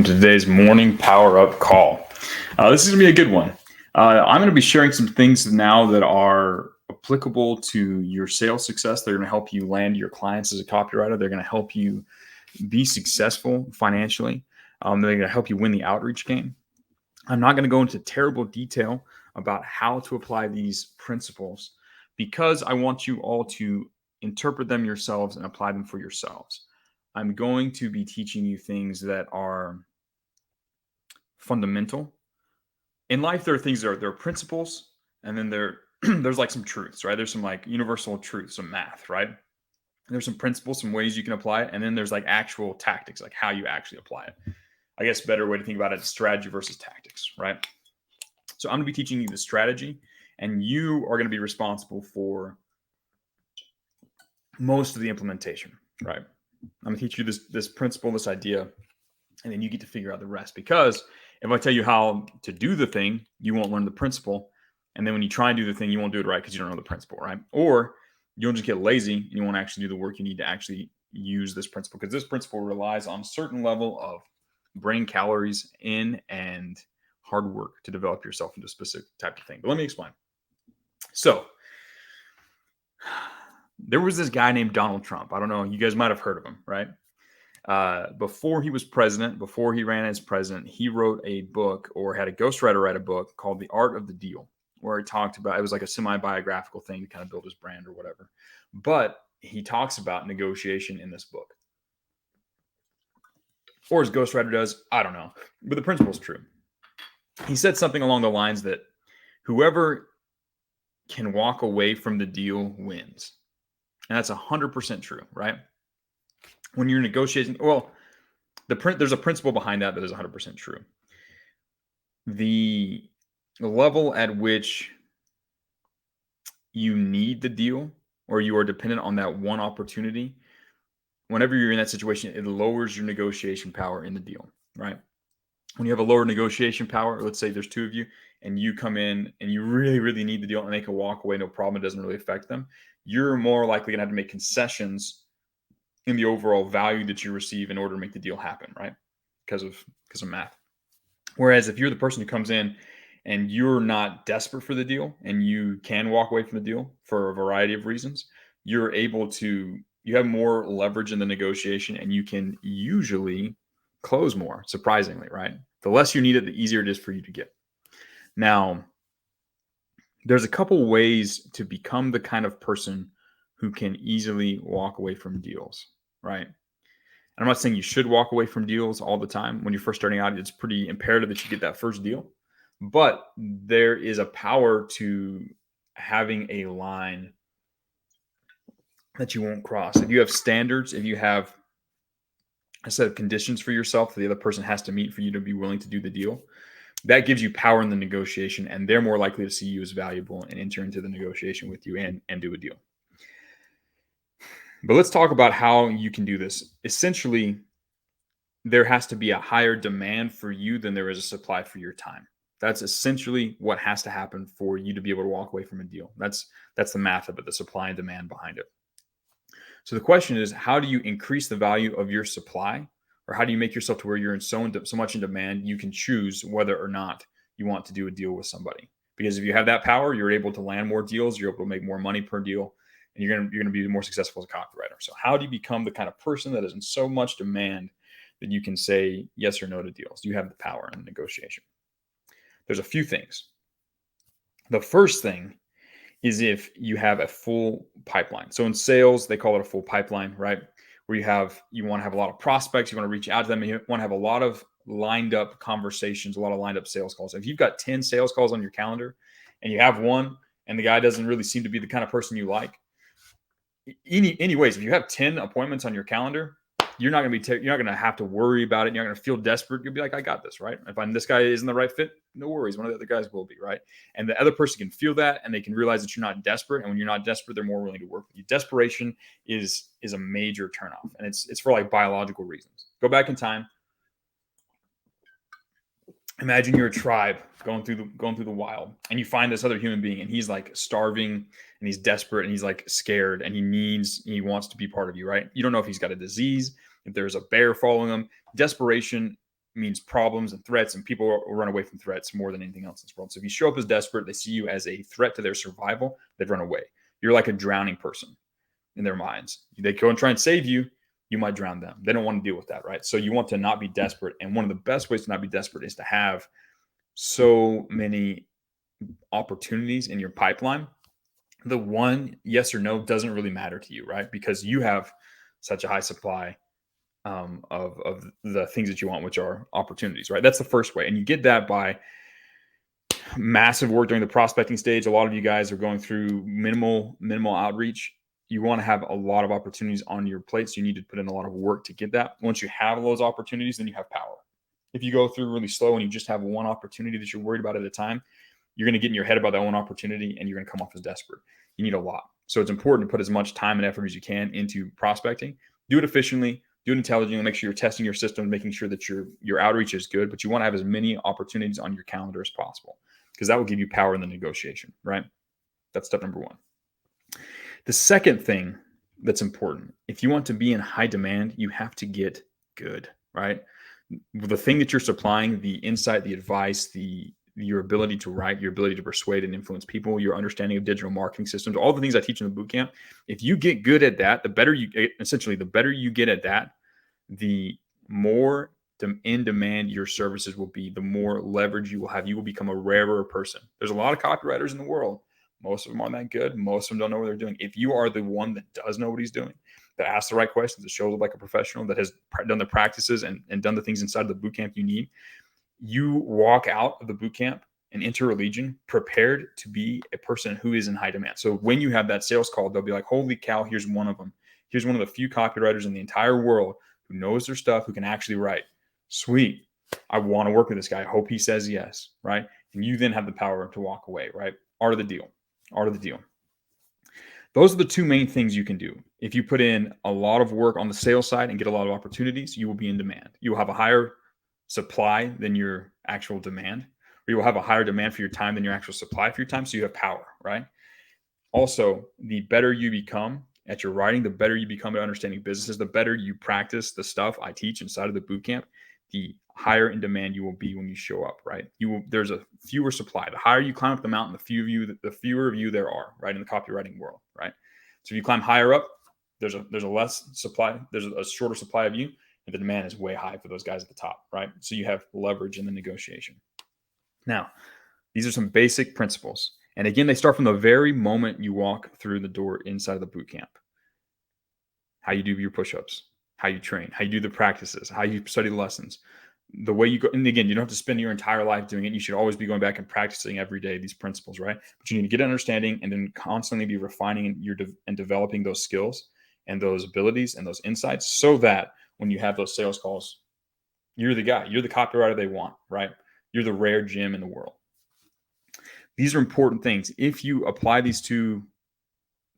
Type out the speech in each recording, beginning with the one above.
Today's morning power up call. This is going to be a good one. I'm going to be sharing some things now that are applicable to your sales success. They're going to help you land your clients as a copywriter. They're going to help you be successful financially. They're going to help you win the outreach game. I'm not going to go into terrible detail about how to apply these principles because I want you all to interpret them yourselves and apply them for yourselves. I'm going to be teaching you things that are fundamental. In life, there are things there are principles, and then there's like some truths, right? There's some like universal truths, some math, right? There's some principles, some ways you can apply it, and then there's like actual tactics, like how you actually apply it. I guess a better way to think about it is strategy versus tactics, right? So I'm going to be teaching you the strategy, and you are going to be responsible for most of the implementation, right? I'm going to teach you this principle, this idea, and then you get to figure out the rest. Because if I tell you how to do the thing, you won't learn the principle. And then when you try and do the thing, you won't do it right because you don't know the principle, right? Or you'll just get lazy and you won't actually do the work you need to actually use this principle, because this principle relies on a certain level of brain calories in and hard work to develop yourself into a specific type of thing. But let me explain. So there was this guy named Donald Trump. I don't know. You guys might have heard of him, right? Before he was president, before he ran as president, he wrote a book, or had a ghostwriter write a book called The Art of the Deal, where he talked about, it was like a semi-biographical thing to kind of build his brand or whatever. But he talks about negotiation in this book. Or his ghostwriter does, I don't know. But the principle is true. He said something along the lines that whoever can walk away from the deal wins. And that's 100% true, right? When you're negotiating, well, there's a principle behind that is 100% true. The level at which you need the deal, or you are dependent on that one opportunity, whenever you're in that situation, it lowers your negotiation power in the deal, right? When you have a lower negotiation power, let's say there's two of you and you come in and you really, really need the deal and they can walk away, no problem, it doesn't really affect them, you're more likely going to have to make concessions in the overall value that you receive in order to make the deal happen, right? Because of math. Whereas if you're the person who comes in and you're not desperate for the deal and you can walk away from the deal for a variety of reasons, you have more leverage in the negotiation and you can usually close more, surprisingly, right? The less you need it, the easier it is for you to get. Now, there's a couple ways to become the kind of person who can easily walk away from deals, right? And I'm not saying you should walk away from deals all the time. When you're first starting out, it's pretty imperative that you get that first deal. But there is a power to having a line that you won't cross. If you have standards, if you have a set of conditions for yourself that the other person has to meet for you to be willing to do the deal, that gives you power in the negotiation, and they're more likely to see you as valuable and enter into the negotiation with you and do a deal. But let's talk about how you can do this. Essentially, there has to be a higher demand for you than there is a supply for your time. That's essentially what has to happen for you to be able to walk away from a deal. That's the math of it, the supply and demand behind it. So the question is, how do you increase the value of your supply, or how do you make yourself to where you're in so much in demand you can choose whether or not you want to do a deal with somebody? Because if you have that power, you're able to land more deals, you're able to make more money per deal, and you're going to be more successful as a copywriter. So how do you become the kind of person that is in so much demand that you can say yes or no to deals? You have the power in negotiation. There's a few things. The first thing is if you have a full pipeline. So in sales, they call it a full pipeline, right? Where you want to have a lot of prospects, you want to reach out to them, and you want to have a lot of lined up conversations, a lot of lined up sales calls. If you've got 10 sales calls on your calendar and you have one and the guy doesn't really seem to be the kind of person you like, anyways, if you have 10 appointments on your calendar, you're not going to have to worry about it. You're not going to feel desperate. You'll be like, I got this, right? If this guy isn't the right fit, no worries. One of the other guys will be, right? And the other person can feel that, and they can realize that you're not desperate. And when you're not desperate, they're more willing to work with you. Desperation is a major turnoff, and it's for like biological reasons. Go back in time. Imagine you're a tribe going through the wild, and you find this other human being, and he's like starving, and he's desperate, and he's like scared, and he wants to be part of you, right? You don't know if he's got a disease, if there's a bear following him. Desperation means problems and threats, and people will run away from threats more than anything else in this world. So if you show up as desperate, they see you as a threat to their survival, they'd run away. You're like a drowning person in their minds. They go and try and save you, you might drown them. They don't want to deal with that, right? So you want to not be desperate. And one of the best ways to not be desperate is to have so many opportunities in your pipeline. The one yes or no doesn't really matter to you, right? Because you have such a high supply of the things that you want, which are opportunities, right? That's the first way. And you get that by massive work during the prospecting stage. A lot of you guys are going through minimal outreach. You want to have a lot of opportunities on your plate. So you need to put in a lot of work to get that. Once you have those opportunities, then you have power. If you go through really slow and you just have one opportunity that you're worried about at a time, you're going to get in your head about that one opportunity and you're going to come off as desperate. You need a lot. So it's important to put as much time and effort as you can into prospecting. Do it efficiently, do it intelligently, make sure you're testing your system, making sure that your outreach is good, but you want to have as many opportunities on your calendar as possible because that will give you power in the negotiation, right? That's step number one. The second thing that's important, if you want to be in high demand, you have to get good, right? The thing that you're supplying, the insight, the advice, your ability to write, your ability to persuade and influence people, your understanding of digital marketing systems, all the things I teach in the bootcamp. If you get good at that, the better you get at that, the more in demand your services will be, the more leverage you will have. You will become a rarer person. There's a lot of copywriters in the world. Most of them aren't that good. Most of them don't know what they're doing. If you are the one that does know what he's doing, that asks the right questions, that shows up like a professional, that has done the practices and done the things inside of the bootcamp you need, you walk out of the bootcamp and enter a legion prepared to be a person who is in high demand. So when you have that sales call, they'll be like, holy cow, here's one of them. Here's one of the few copywriters in the entire world who knows their stuff, who can actually write. Sweet. I want to work with this guy. I hope he says yes, right? And you then have the power to walk away, right? Art of the deal. Art of the deal. Those are the two main things you can do. If you put in a lot of work on the sales side and get a lot of opportunities, you will be in demand. You will have a higher supply than your actual demand, or you will have a higher demand for your time than your actual supply for your time. So you have power, right? Also, the better you become at your writing, the better you become at understanding businesses, the better you practice the stuff I teach inside of the bootcamp, the higher in demand you will be when you show up, right? There's a fewer supply. The higher you climb up the mountain, the fewer of you there are, right, in the copywriting world, right? So if you climb higher up, there's a less supply, there's a shorter supply of you, and the demand is way high for those guys at the top, right? So you have leverage in the negotiation. Now, these are some basic principles. And again, they start from the very moment you walk through the door inside of the bootcamp. How you do your push-ups, how you train, how you do the practices, how you study the lessons, the way you go. And again, you don't have to spend your entire life doing it. You should always be going back and practicing every day these principles, right? But you need to get understanding and then constantly be refining and developing those skills and those abilities and those insights so that when you have those sales calls, you're the guy, you're the copywriter they want, right? You're the rare gem in the world. These are important things. If you apply these two,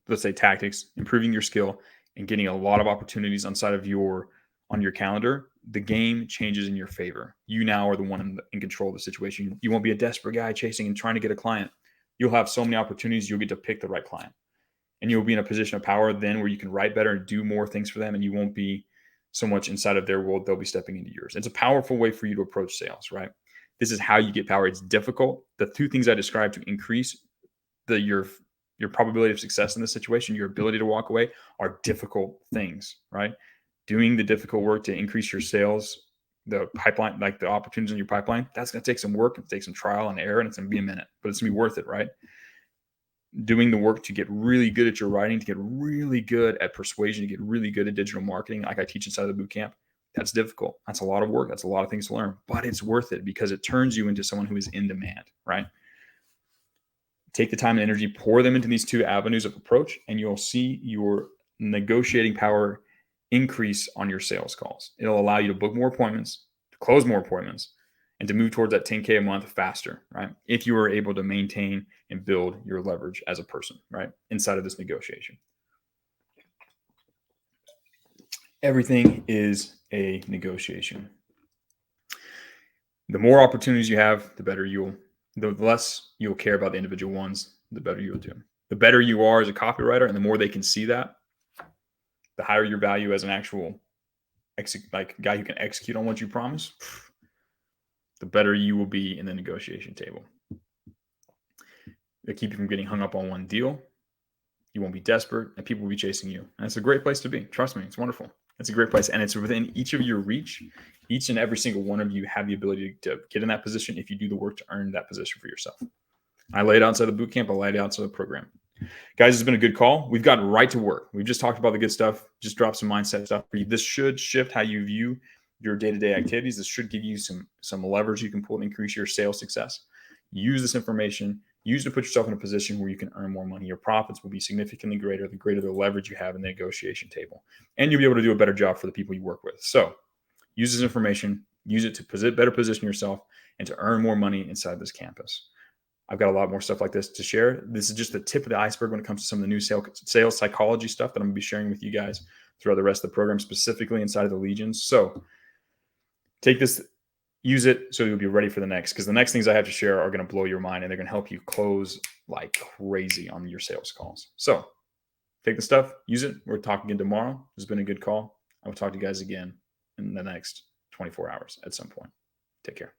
let's say, tactics, improving your skill and getting a lot of opportunities on your calendar, the game changes in your favor. You now are the one in control of the situation. You won't be a desperate guy chasing and trying to get a client. You'll have so many opportunities. You'll get to pick the right client. And you'll be in a position of power then where you can write better and do more things for them. And you won't be so much inside of their world. They'll be stepping into yours. It's a powerful way for you to approach sales, right? This is how you get power. It's difficult. The two things I described to increase your probability of success in this situation, your ability to walk away, are difficult things, right? Doing the difficult work to increase your sales, the pipeline, like the opportunities in your pipeline, that's going to take some work and take some trial and error, and it's going to be a minute, but it's going to be worth it, right? Doing the work to get really good at your writing, to get really good at persuasion, to get really good at digital marketing, like I teach inside the bootcamp, that's difficult. That's a lot of work. That's a lot of things to learn, but it's worth it because it turns you into someone who is in demand, right? Take the time and energy, pour them into these two avenues of approach, and you'll see your negotiating power increase on your sales calls. It'll allow you to book more appointments, to close more appointments, and to move towards that 10K a month faster, right? If you are able to maintain and build your leverage as a person, right? Inside of this negotiation. Everything is a negotiation. The more opportunities you have, the less you'll care about the individual ones, the better you'll do. The better you are as a copywriter and the more they can see that, the higher your value as an actual guy who can execute on what you promise, the better you will be in the negotiation table. They keep you from getting hung up on one deal. You won't be desperate, and people will be chasing you. And it's a great place to be. Trust me, it's wonderful. It's a great place, and it's within each of your reach. Each and every single one of you have the ability to get in that position if you do the work to earn that position for yourself. I laid out inside the boot camp. I laid out inside the program. Guys, it's been a good call. We've gotten right to work. We've just talked about the good stuff, just dropped some mindset stuff for you. This should shift how you view your day-to-day activities. This should give you some leverage you can pull to increase your sales success. Use this information. Use it to put yourself in a position where you can earn more money. Your profits will be significantly greater, the greater the leverage you have in the negotiation table. And you'll be able to do a better job for the people you work with. So use this information, use it to better position yourself and to earn more money inside this campus. I've got a lot more stuff like this to share. This is just the tip of the iceberg when it comes to some of the new sales psychology stuff that I'm going to be sharing with you guys throughout the rest of the program, specifically inside of the Legions. So take this, use it so you'll be ready for the next, because the next things I have to share are going to blow your mind and they're going to help you close like crazy on your sales calls. So take the stuff, use it. We're talking again tomorrow. It's been a good call. I will talk to you guys again in the next 24 hours at some point. Take care.